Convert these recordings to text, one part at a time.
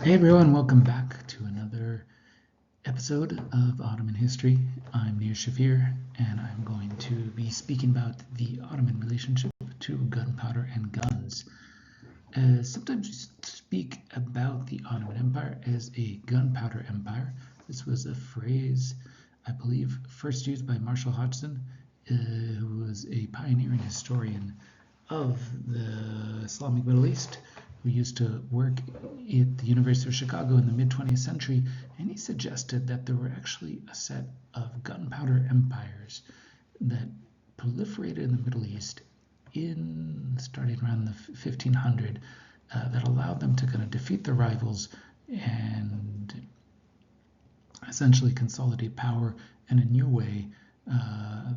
Hey everyone, welcome back to another episode of Ottoman History. I'm Nir Shafir, and I'm going to be speaking about the Ottoman relationship to gunpowder and guns. Sometimes we speak about the Ottoman Empire as a gunpowder empire. This was a phrase, I believe, first used by Marshall Hodgson, who was a pioneering historian of the Islamic Middle East, who used to work at the University of Chicago in the mid-20th century, and he suggested that there were actually a set of gunpowder empires that proliferated in the Middle East starting around the 1500 that allowed them to kind of defeat their rivals and essentially consolidate power in a new way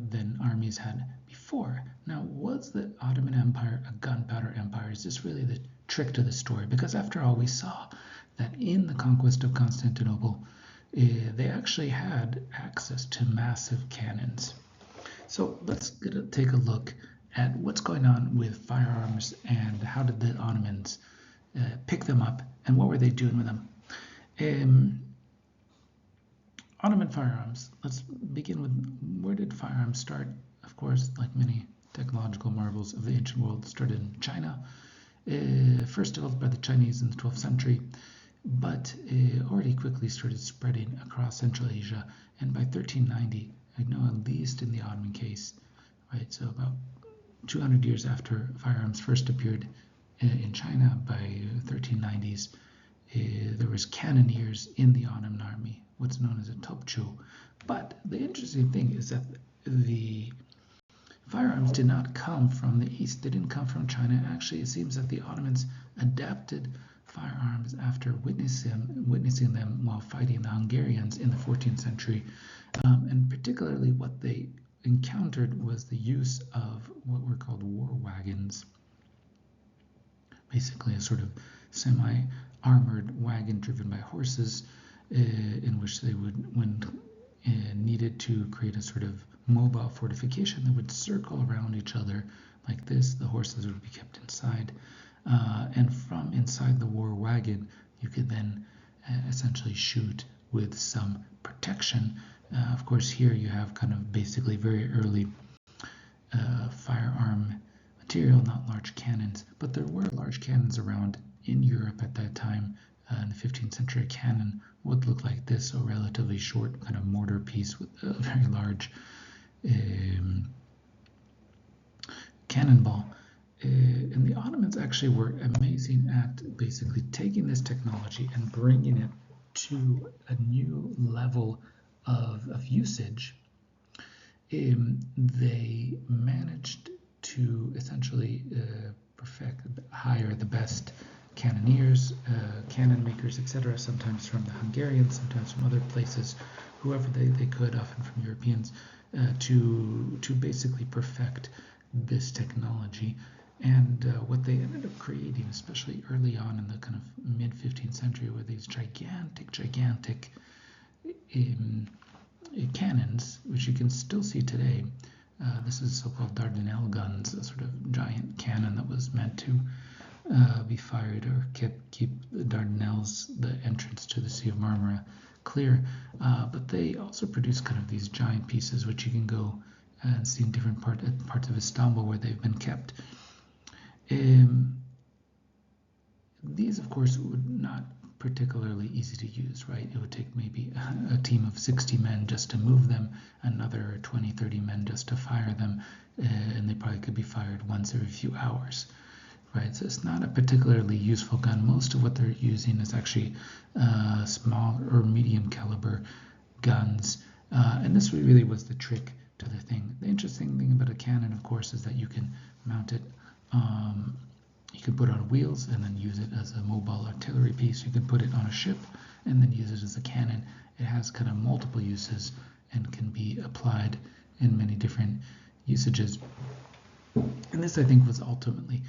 than armies had before. Now, was the Ottoman Empire a gunpowder empire? Is this really the trick to the story? Because after all, we saw that in the conquest of Constantinople, they actually had access to massive cannons. So let's take a look at what's going on with firearms and how did the Ottomans pick them up and what were they doing with them. Ottoman firearms. Let's begin with where did firearms start? Of course, like many technological marvels of the ancient world, started in China, first developed by the Chinese in the 12th century, but already quickly started spreading across Central Asia. And by 1390, I know at least in the Ottoman case, right, so about 200 years after firearms first appeared in China, by 1390s, there was cannoneers in the Ottoman army, what's known as a topçu. But the interesting thing is that the firearms did not come from the east. They didn't come from China. Actually, it seems that the Ottomans adapted firearms after witnessing them while fighting the Hungarians in the 14th century. And particularly what they encountered was the use of what were called war wagons, basically a sort of semi-armored wagon driven by horses, in which they would, when needed to create a sort of mobile fortification, they would circle around each other like this. The horses would be kept inside, and from inside the war wagon, you could then essentially shoot with some protection. Of course, here you have kind of basically very early firearm material, not large cannons, but there were large cannons around in Europe at that time. In the 15th century, a cannon would look like this, a relatively short kind of mortar piece with a very large cannonball. And the Ottomans actually were amazing at basically taking this technology and bringing it to a new level of usage. They managed to essentially hire the best cannoneers, cannon makers, etc., sometimes from the Hungarians, sometimes from other places, whoever they could, often from Europeans, to basically perfect this technology. And what they ended up creating, especially early on in the kind of mid-15th century, were these gigantic cannons, which you can still see today. This is so-called Dardanelle guns, a sort of giant cannon that was meant to be fired or keep the Dardanelles, the entrance to the Sea of Marmara, clear. But they also produce kind of these giant pieces, which you can go and see in different parts of Istanbul where they've been kept. These, of course, would not particularly easy to use, right? It would take maybe a team of 60 men just to move them, another 20, 30 men just to fire them, and they probably could be fired once every few hours, right? So it's not a particularly useful gun. Most of what they're using is actually small or medium caliber guns, and this really was the trick to the thing. The interesting thing about a cannon, of course, is that you can mount it. You can put it on wheels and then use it as a mobile artillery piece. You can put it on a ship and then use it as a cannon. It has kind of multiple uses and can be applied in many different usages. And this, I think, was ultimately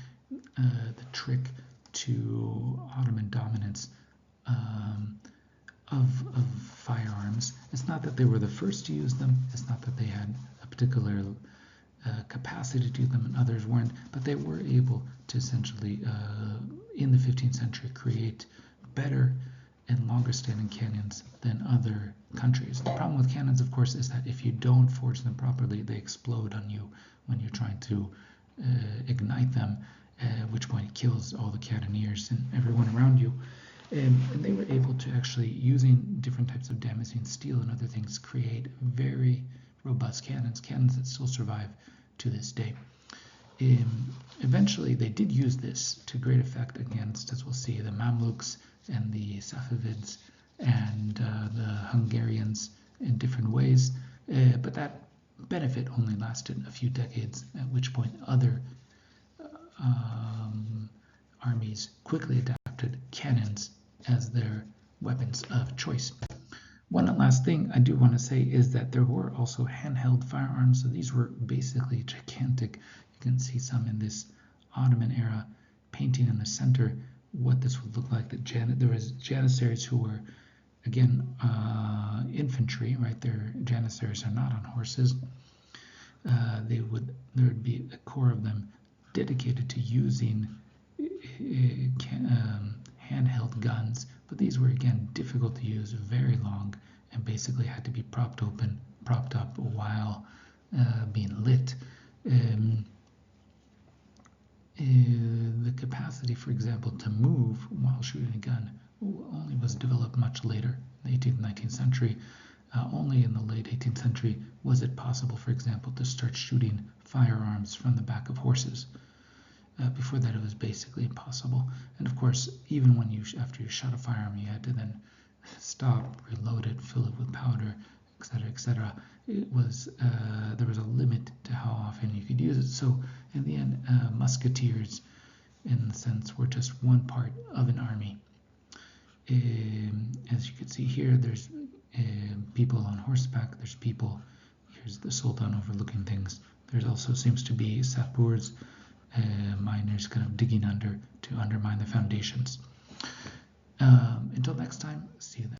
the trick to Ottoman dominance of firearms. It's not that they were the first to use them. It's not that they had a particular capacity to do them and others weren't, but they were able to essentially, in the 15th century, create better and longer standing cannons than other countries. The problem with cannons, of course, is that if you don't forge them properly, they explode on you when you're trying to ignite them, at which point it kills all the cannoneers and everyone around you. And they were able to actually, using different types of damascene steel and other things, create very robust cannons that still survive to this day. Eventually, they did use this to great effect against, as we'll see, the Mamluks and the Safavids and the Hungarians in different ways, but that benefit only lasted a few decades, at which point other armies quickly adapted cannons as their weapons of choice. One last thing I do want to say is that there were also handheld firearms, so these were basically gigantic. You can see some in this Ottoman era painting in the center what this would look like. There was janissaries who were, again, infantry, right? Their janissaries are not on horses. There would be a corps of them dedicated to using handheld guns, but these were again difficult to use, very long, and basically had to be propped up while being lit. The capacity, for example, to move while shooting a gun only was developed much later, in the 18th and 19th century. Only in the late 18th century was it possible, for example, to start shooting firearms from the back of horses. Before that, it was basically impossible. And of course, even after you shot a firearm, you had to then stop, reload it, fill it with powder, etc., etc. There was a limit to how often you could use it. So in the end, musketeers, in the sense, were just one part of an army. As you can see here, there's people on horseback. There's people. Here's the Sultan overlooking things. There also seems to be sapurs, miners kind of digging under to undermine the foundations. Until next time, see you then.